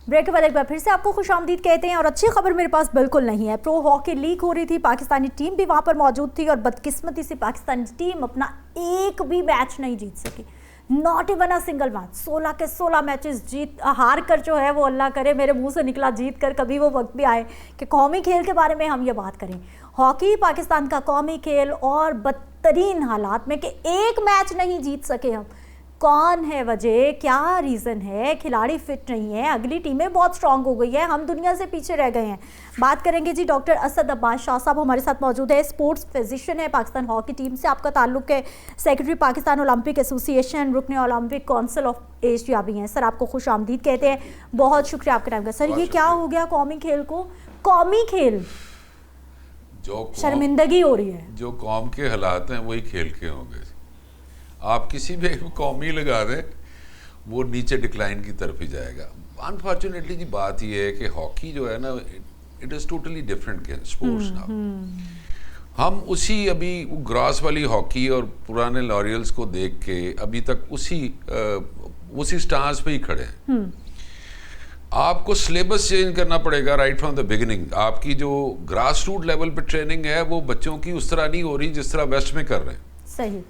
Break के बाद एक बार फिर से आपको खुशामदीद कहते हैं और अच्छी खबर मेरे पास बिल्कुल नहीं है। प्रो हॉकी लीग हो रही थी, पाकिस्तानी टीम भी वहां पर मौजूद थी और बदकिस्मती से पाकिस्तानी टीम अपना एक भी मैच नहीं जीत सकी, not even a single match. 16 के 16 मैचेस जीत हार कर जो है वो अल्लाह करे मेरे मुंह से निकला जीत कर, कभी वो वक्त भी आए कि कौमी खेल के बारे में हम ये बात करें। हॉकी पाकिस्तान का कौमी खेल और बदतरीन हालात में कि एक मैच नहीं जीत सके हम। कौन है वजह, क्या रीज़न है? खिलाड़ी फिट नहीं है, अगली टीमें बहुत स्ट्रांग हो गई है, हम दुनिया से पीछे रह गए हैं। बात करेंगे जी डॉक्टर असद अब्बास शाह साहब हमारे साथ मौजूद है, स्पोर्ट्स फिजिशियन है, पाकिस्तान हॉकी टीम से आपका ताल्लुक है, सेक्रेटरी पाकिस्तान ओलंपिक एसोसिएशन, रुकने ओलंपिक काउंसिल ऑफ एशिया भी हैं। सर आपको खुश आमदीद कहते हैं, बहुत शुक्रिया आपके टाइम का। सर ये क्या हो गया कौमी खेल को? कौमी खेल जो शर्मिंदगी हो रही है, जो कौम के हालात हैं वही खेल के होंगे। आप किसी भी कौमी लगा दें वो नीचे डिक्लाइन की तरफ ही जाएगा। अनफॉर्चुनेटली जी बात यह है कि हॉकी जो है ना, it is totally different sports now. हम उसी अभी ग्रास वाली हॉकी और पुराने लॉरियल्स को देख के अभी तक उसी स्टांस पे ही खड़े हैं। आपको सिलेबस चेंज करना पड़ेगा राइट फ्रॉम द बिगिनिंग। आपकी जो ग्रास रूट लेवल पे ट्रेनिंग है वो बच्चों की उस तरह नहीं हो रही जिस तरह वेस्ट में कर रहे हैं। सही।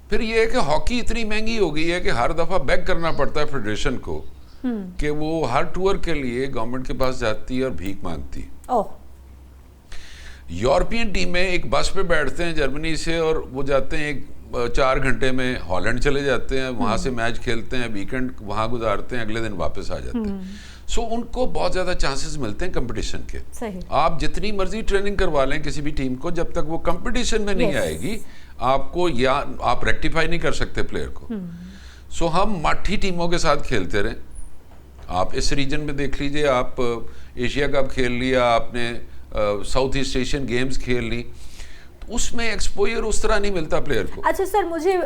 फिर ये है कि हॉकी इतनी महंगी हो गई है कि हर दफ़ा बैक करना पड़ता है फेडरेशन को कि वो हर टूर के लिए गवर्नमेंट के पास जाती है और भीख मांगती है। यूरोपियन टीमें एक बस पे बैठते हैं जर्मनी से और वो जाते हैं 4 घंटे में हॉलैंड चले जाते हैं, वहाँ से मैच खेलते हैं, वीकेंड वहाँ गुजारते हैं, अगले दिन वापस आ जाते हैं। सो उनको बहुत ज़्यादा चांसेस मिलते हैं कंपटीशन के। सही। आप जितनी मर्जी ट्रेनिंग करवा लें किसी भी टीम को, जब तक वो कंपटीशन में नहीं आएगी आपको, या आप रेक्टिफाई नहीं कर सकते प्लेयर को। सो हम मठी टीमों के साथ खेलते रहे। आप इस रीजन में देख लीजिए, आप एशिया कप खेल लिया आपने, साउथ ईस्ट एशियन गेम्स खेल ली, तो उसमें एक्सपोजर उस तरह नहीं मिलता प्लेयर को। अच्छा सर, मुझे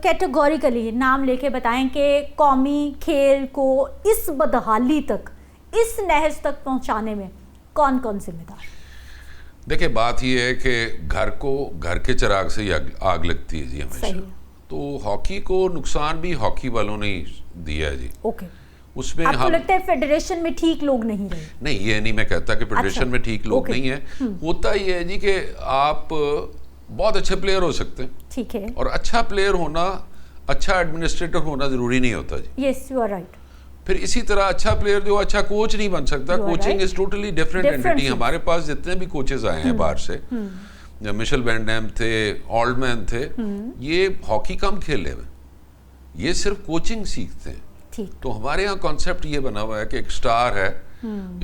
कैटेगोरिकली नाम लेके बताएं कि कौमी खेल को इस बदहाली तक, इस नहज तक पहुंचाने में कौन कौन जिम्मेदार? देखिए बात यह है कि घर के चिराग से ही आग लगती है जी हमेशा। तो हॉकी को नुकसान भी हॉकी वालों ने दिया है जी। ओके। उसमें आपको लगता है फेडरेशन में ठीक लोग नहीं रहे? नहीं, ये नहीं मैं कहता कि फेडरेशन में ठीक लोग नहीं है। होता ये है जी कि आप बहुत अच्छे प्लेयर हो सकते हैं, ठीक है, और अच्छा प्लेयर होना, अच्छा एडमिनिस्ट्रेटर होना जरूरी नहीं होता जी। Yes, you are right. फिर इसी तरह अच्छा प्लेयर जो अच्छा कोच नहीं बन सकता। Coaching is totally different entity. हमारे पास जितने भी कोचेस आए हैं बाहर से, मिशेल वैन डैम थे, ऑल्डमैन थे, ये हॉकी कम खेले में, ये सिर्फ कोचिंग सीखते हैं। तो हमारे यहाँ कॉन्सेप्ट ये बना हुआ है कि एक स्टार है,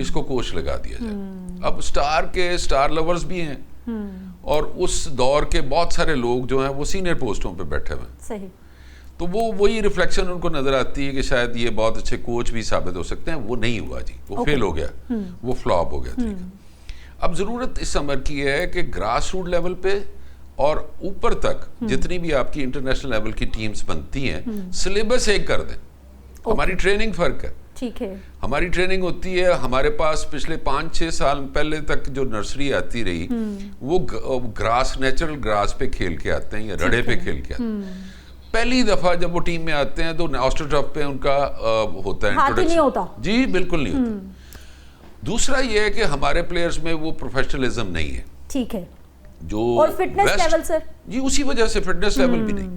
इसको कोच लगा दिया जाए। अब स्टार लवर्स भी हैं और उस दौर के बहुत सारे लोग जो हैं वो सीनियर पोस्टों पे बैठे हुए हैं। सही। तो वही रिफ्लेक्शन उनको नजर आती है कि शायद ये बहुत अच्छे कोच भी साबित हो सकते हैं। वो नहीं हुआ जी, वो फेल हो गया, वो फ्लॉप हो गया। ठीक है, अब जरूरत इस समर की है कि ग्रास रूट लेवल पे और ऊपर तक जितनी भी आपकी इंटरनेशनल लेवल की टीम्स बनती हैं, सिलेबस एक कर दें। हमारी ट्रेनिंग फर्क है। ठीक है, हमारी ट्रेनिंग होती है, हमारे पास पिछले 5-6 साल पहले तक जो नर्सरी आती रही वो ग्रास, नेचुरल ग्रास पे खेल के आते हैं या रड़े पे खेल के आते हैं। पहली दफा जब वो टीम में आते हैं तो ऑस्ट्रोटर्फ पे उनका होता है इंट्रोडक्शन। नहीं होता जी, बिल्कुल नहीं होता। दूसरा ये है कि हमारे प्लेयर्स में वो प्रोफेशनलिज्म नहीं है। ठीक है, जो और फिटनेस लेवल सर जी, उसी वजह से फिटनेस लेवल भी नहीं।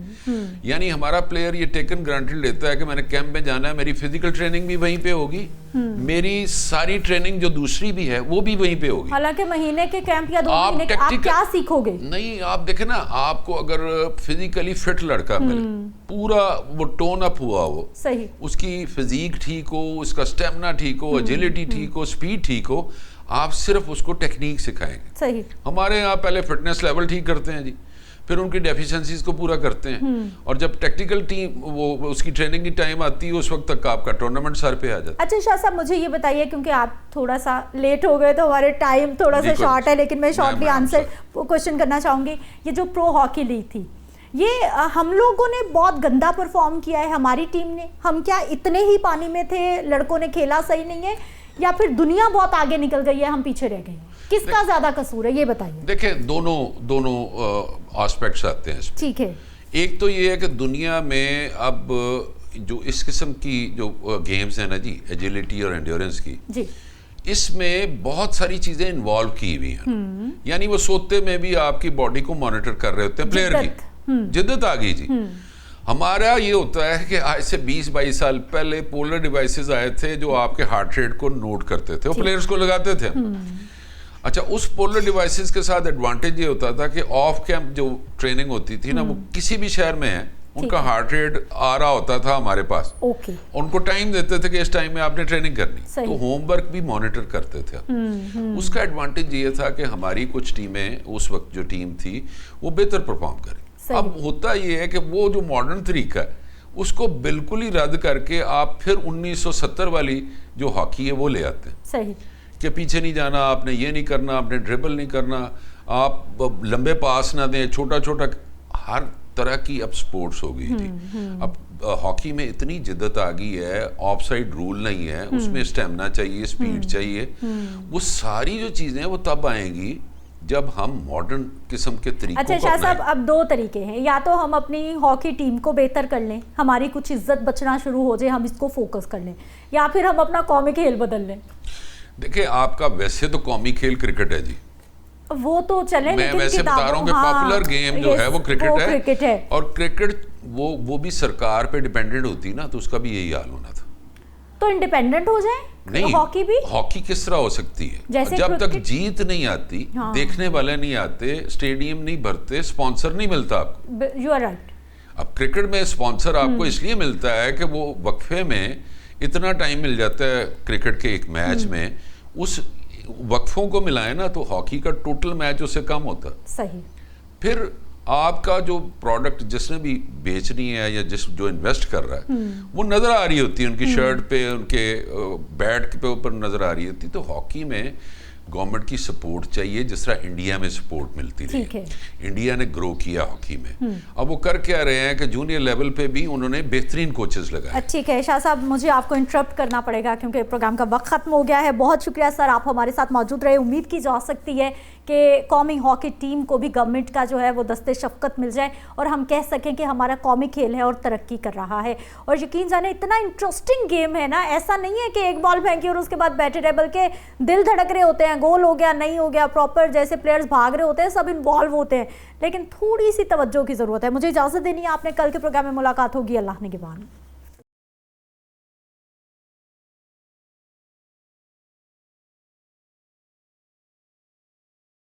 यानी हमारा प्लेयर ये टेकन ग्रांटेड लेता है कि मैंने कैंप में जाना है, मेरी फिजिकल ट्रेनिंग भी वहीं पे होगी, मेरी सारी ट्रेनिंग जो दूसरी भी है वो भी वहीं पे होगी। हालांकि महीने के कैंप या 2 महीने के आप क्या सीखोगे? नहीं, आप देखें ना, आपको अगर फिजिकली फिट लड़का मिले, पूरा वो टोन अप हुआ हो, सही, उसकी फिजिक ठीक हो, उसका स्टेमिना ठीक हो, एजिलिटी ठीक हो, स्पीड ठीक हो, आप सिर्फ उसको टेक्निक सिखाएंगे। सही। हमारे यहाँ पहले फिटनेस लेवल ठीक करते हैं जी, फिर उनकी डेफिशिएंसीज को पूरा करते हैं, और जब टेक्निकल टीम वो उसकी ट्रेनिंग की टाइम आती है उस वक्त तक आपका टूर्नामेंट सर पे आ जाता है। अच्छा शाह साहब, मुझे ये बताइए, क्योंकि आप थोड़ा सा लेट हो गए तो हमारे टाइम थोड़ा सा शॉर्ट है, लेकिन मैं शॉर्टली आंसर क्वेश्चन करना चाहूंगी। ये जो प्रो हॉकी लीग थी, ये हम लोगों ने बहुत गंदा परफॉर्म किया है, हमारी टीम ने। हम क्या इतने ही पानी में थे, लड़कों ने खेला सही नहीं है, या फिर दुनिया बहुत आगे निकल गई है, हम पीछे रह गए? किसका ज्यादा कसूर है, ये बताइए। देखिए दोनों एस्पेक्ट्स आते हैं इसमें। ठीक है, एक तो ये है कि दुनिया में अब जो इस किस्म की जो गेम्स हैं ना जी, एजिलिटी और एंड्योरेंस की जी, इसमें बहुत सारी चीजें इन्वॉल्व की हुई हैं। यानी वो सोते में भी आपकी बॉडी को मॉनिटर कर रहे होते हैं प्लेयर की। जिद्दत आ गई जी। हमारा ये होता है कि आज से 20-22 साल पहले पोलर डिवाइसेस आए थे जो आपके हार्ट रेट को नोट करते थे, वो प्लेयर्स को लगाते थे। अच्छा, उस पोलर डिवाइसेस के साथ एडवांटेज ये होता था कि ऑफ कैंप जो ट्रेनिंग होती थी ना, वो किसी भी शहर में है, उनका हार्ट रेट आ रहा होता था हमारे पास। ओके। उनको टाइम देते थे कि इस टाइम में आपने ट्रेनिंग करनी, तो होमवर्क भी मॉनिटर करते थे। उसका एडवांटेज ये था कि हमारी कुछ टीमें, उस वक्त जो टीम थी वो बेहतर परफॉर्म करें। अब होता ये है कि वो जो मॉडर्न तरीका है उसको बिल्कुल ही रद्द करके आप फिर 1970 वाली जो हॉकी है वो ले आते हैं। सही। कि पीछे नहीं जाना, आपने ये नहीं करना, आपने ड्रिबल नहीं करना, आप लंबे पास ना दें, छोटा छोटा, हर तरह की अब स्पोर्ट्स हो गई थी। अब हॉकी में इतनी जिद्दत आ गई है, ऑफ साइड रूल नहीं है, उसमें स्टेमिना चाहिए, स्पीड चाहिए। वो सारी जो चीजें हैं वो तब आएंगी जब हम मॉडर्न किस्म के तरीकों अच्छा शाह साहब, अब दो तरीके हैं, या तो हम अपनी हॉकी टीम को बेहतर कर लें, हमारी कुछ इज्जत बचना शुरू हो जाए, हम इसको फोकस कर लें, या फिर हम अपना कौमी खेल बदल लें। देखिए, आपका वैसे तो कौमी खेल क्रिकेट है जी, वो तो चले, मैं वैसे बता रहा हूँ कि पॉपुलर गेम जो है वो क्रिकेट है। और क्रिकेट वो भी सरकार पे डिपेंडेंट होती ना, तो उसका भी यही हाल होना था। तो इंडिपेंडेंट हो जाए। नहीं, हॉकी भी, हॉकी किस तरह हो सकती है जैसे जब तक जीत नहीं आती, देखने वाले नहीं आते, स्टेडियम नहीं भरते, स्पॉन्सर नहीं मिलता आपको। You are right. अब क्रिकेट में स्पॉन्सर आपको इसलिए मिलता है कि वो वक्फे में इतना टाइम मिल जाता है क्रिकेट के एक मैच में, उस वक्फों को मिलाए ना तो हॉकी का टोटल मैच उससे कम होता। सही। फिर आपका जो प्रोडक्ट जिसने भी बेचनी है या जो इन्वेस्ट कर रहा है वो नजर आ रही होती है, उनकी शर्ट पे, उनके बैट पे ऊपर नजर आ रही होती। तो हॉकी में गवर्नमेंट की सपोर्ट चाहिए, जिस तरह इंडिया में सपोर्ट मिलती रही। इंडिया ने ग्रो किया हॉकी में। अब वो कर क्या रहे हैं कि जूनियर लेवल पे भी उन्होंने बेहतरीन कोचेस लगाए। ठीक है शाह साहब, मुझे आपको इंटरप्ट करना पड़ेगा क्योंकि प्रोग्राम का वक्त खत्म हो गया है। बहुत शुक्रिया सर, आप हमारे साथ मौजूद रहे। उम्मीद की जा सकती है कि कौमी हॉकी टीम को भी गवर्नमेंट का जो है वो दस्ते शफकत मिल जाए और हम कह सकें कि हमारा कौमी खेल है और तरक्की कर रहा है। और यकीन जाने इतना इंटरेस्टिंग गेम है ना, ऐसा नहीं है कि एक बॉल फेंकी और उसके बाद बैठे रहे, बल्कि दिल धड़क रहे होते हैं, गोल हो गया नहीं हो गया, प्रॉपर जैसे प्लेयर्स भाग रहे होते हैं, सब इन्वॉल्व होते हैं, लेकिन थोड़ी सी तवज्जो की ज़रूरत है। मुझे इजाज़त देनी है, आपने कल के प्रोग्राम में मुलाकात होगी। अल्लाह निगहबान।